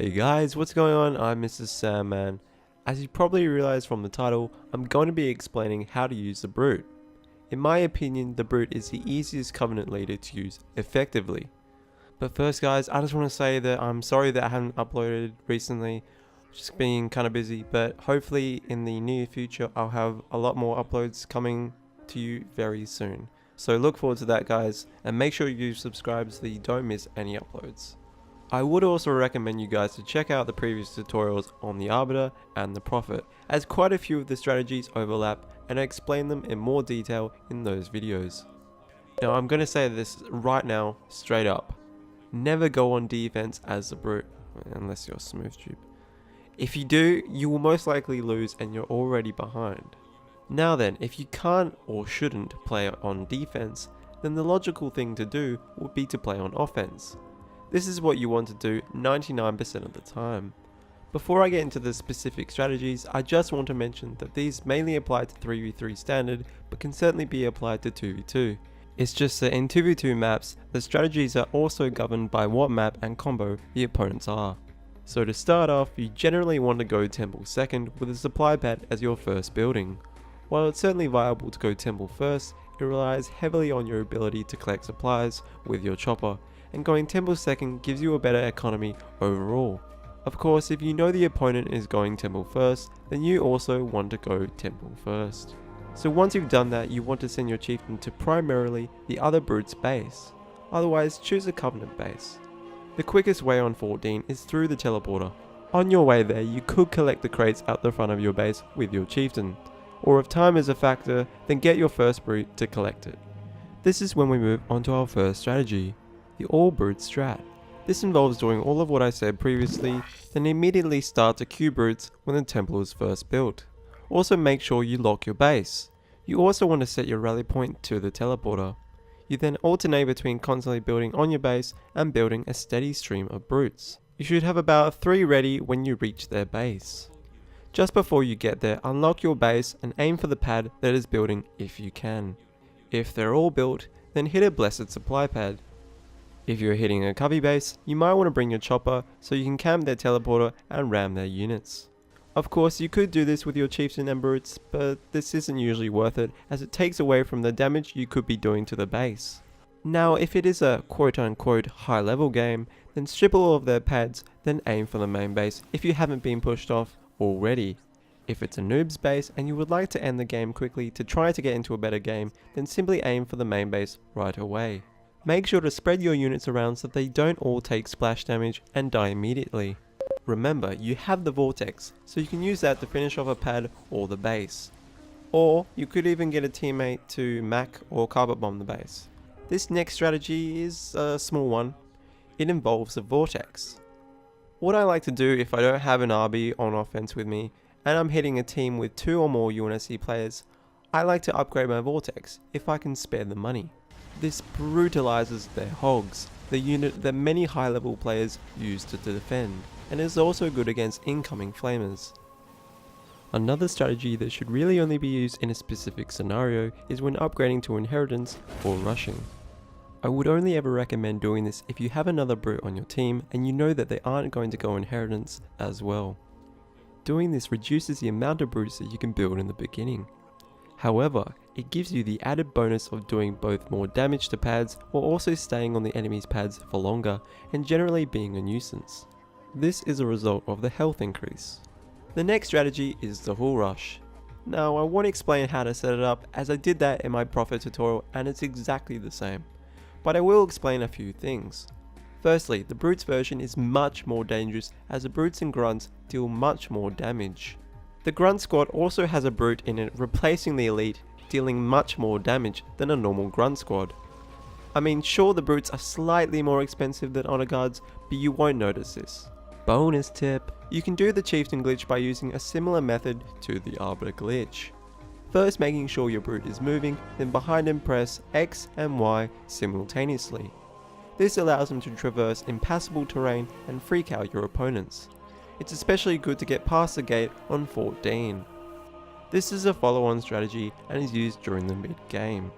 Hey guys, what's going on? I'm Mr. Sandman. As you probably realized from the title, I'm going to be explaining how to use the Brute. In my opinion, the Brute is the easiest Covenant leader to use effectively. But first guys, I just want to say that I'm sorry that I haven't uploaded recently. Just being kind of busy, but hopefully in the near future I'll have a lot more uploads coming to you very soon. So look forward to that guys, and make sure you subscribe so that you don't miss any uploads. I would also recommend you guys to check out the previous tutorials on the Arbiter and the Prophet, as quite a few of the strategies overlap and I explain them in more detail in those videos. Now I'm going to say this right now, straight up. Never go on defense as the Brute, unless you're Smooth Tube. If you do, you will most likely lose and you're already behind. Now then, if you can't or shouldn't play on defense, then the logical thing to do would be to play on offense. This is what you want to do 99% of the time. Before I get into the specific strategies, I just want to mention that these mainly apply to 3v3 standard, but can certainly be applied to 2v2. It's just that in 2v2 maps, the strategies are also governed by what map and combo the opponents are. So to start off, you generally want to go Temple second with a supply pad as your first building. While it's certainly viable to go Temple first, it relies heavily on your ability to collect supplies with your chopper, and going Temple second gives you a better economy overall. Of course, if you know the opponent is going Temple first, then you also want to go Temple first. So once you've done that, you want to send your Chieftain to primarily the other Brute's base. Otherwise, choose a Covenant base. The quickest way on 14 is through the teleporter. On your way there, you could collect the crates out the front of your base with your Chieftain, or if time is a factor, then get your first Brute to collect it. This is when we move on to our first strategy, the all Brute strat. This involves doing all of what I said previously, then immediately start to queue Brutes when the temple is first built. Also make sure you lock your base. You also want to set your rally point to the teleporter. You then alternate between constantly building on your base and building a steady stream of Brutes. You should have about 3 ready when you reach their base. Just before you get there, unlock your base and aim for the pad that is building if you can. If they're all built, then hit a blessed supply pad. If you're hitting a covey base, you might want to bring your chopper so you can camp their teleporter and ram their units. Of course, you could do this with your Chieftain and Brutes, but this isn't usually worth it as it takes away from the damage you could be doing to the base. Now, if it is a quote-unquote high-level game, then strip all of their pads, then aim for the main base if you haven't been pushed off already. If it's a noob's base and you would like to end the game quickly to try to get into a better game, then simply aim for the main base right away. Make sure to spread your units around so they don't all take splash damage and die immediately. Remember, you have the vortex, so you can use that to finish off a pad or the base. Or you could even get a teammate to Mac or carpet bomb the base. This next strategy is a small one. It involves a vortex. What I like to do if I don't have an RB on offense with me and I'm hitting a team with 2 or more UNSC players, I like to upgrade my vortex if I can spare the money. This brutalizes their hogs, the unit that many high level players use to defend, and is also good against incoming flamers. Another strategy that should really only be used in a specific scenario is when upgrading to inheritance or rushing. I would only ever recommend doing this if you have another Brute on your team and you know that they aren't going to go inheritance as well. Doing this reduces the amount of Brutes that you can build in the beginning. However, it gives you the added bonus of doing both more damage to pads while also staying on the enemy's pads for longer and generally being a nuisance. This is a result of the health increase. The next strategy is the Hull Rush. Now I won't explain how to set it up as I did that in my Prophet tutorial and it's exactly the same. But I will explain a few things. Firstly, the Brutes version is much more dangerous as the Brutes and Grunts deal much more damage. The Grunt squad also has a Brute in it replacing the Elite, dealing much more damage than a normal Grunt squad. I mean, sure the Brutes are slightly more expensive than Honor Guards, but you won't notice this. Bonus tip, you can do the Chieftain glitch by using a similar method to the Arbiter glitch. First making sure your Brute is moving, then behind him press X and Y simultaneously. This allows him to traverse impassable terrain and freak out your opponents. It's especially good to get past the gate on 14. This is a follow-on strategy and is used during the mid-game.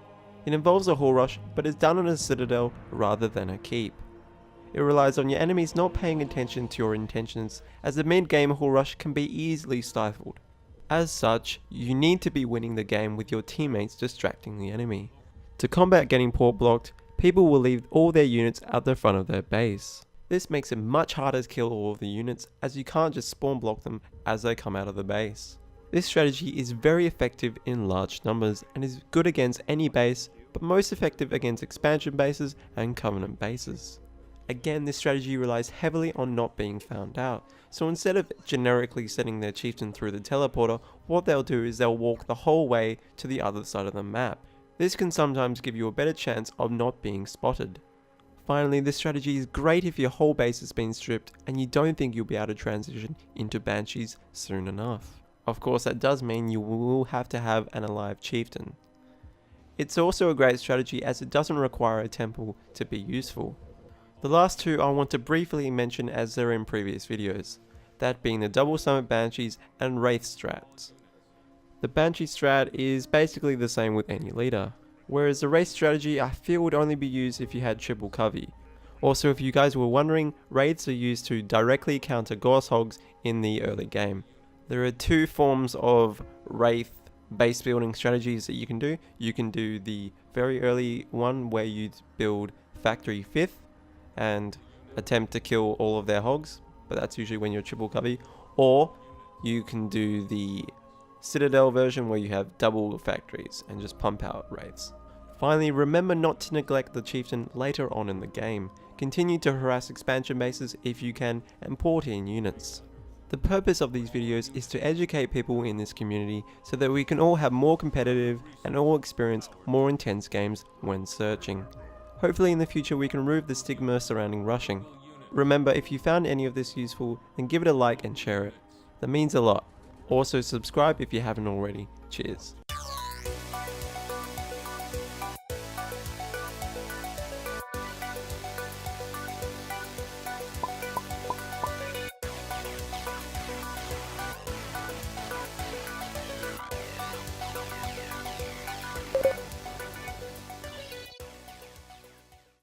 It involves a Hull Rush but is done on a citadel rather than a keep. It relies on your enemies not paying attention to your intentions, as the mid-game hull rush can be easily stifled. As such, you need to be winning the game with your teammates distracting the enemy. To combat getting port blocked, people will leave all their units at the front of their base. This makes it much harder to kill all of the units, as you can't just spawn block them as they come out of the base. This strategy is very effective in large numbers and is good against any base, but most effective against expansion bases and Covenant bases. Again, this strategy relies heavily on not being found out, so instead of generically sending their chieftain through the teleporter, what they'll do is they'll walk the whole way to the other side of the map. This can sometimes give you a better chance of not being spotted. Finally, this strategy is great if your whole base has been stripped and you don't think you'll be able to transition into Banshees soon enough. Of course, that does mean you will have to have an alive chieftain. It's also a great strategy as it doesn't require a temple to be useful. The last two I want to briefly mention as they're in previous videos, that being the double summit Banshees and Wraith strats. The Banshee strat is basically the same with any leader, whereas the Wraith strategy I feel would only be used if you had triple covey. Also, if you guys were wondering, Wraiths are used to directly counter Gauss Hogs in the early game. There are two forms of Wraith base building strategies that you can do. You can do the very early one where you build Factory 5th and attempt to kill all of their hogs, but that's usually when you're triple covey, or you can do the Citadel version where you have double factories and just pump out Wraiths. Finally, remember not to neglect the chieftain later on in the game. Continue to harass expansion bases if you can and port in units. The purpose of these videos is to educate people in this community so that we can all have more competitive and all experience more intense games when searching. Hopefully in the future we can remove the stigma surrounding rushing. Remember, if you found any of this useful, then give it a like and share it. That means a lot. Also subscribe if you haven't already. Cheers.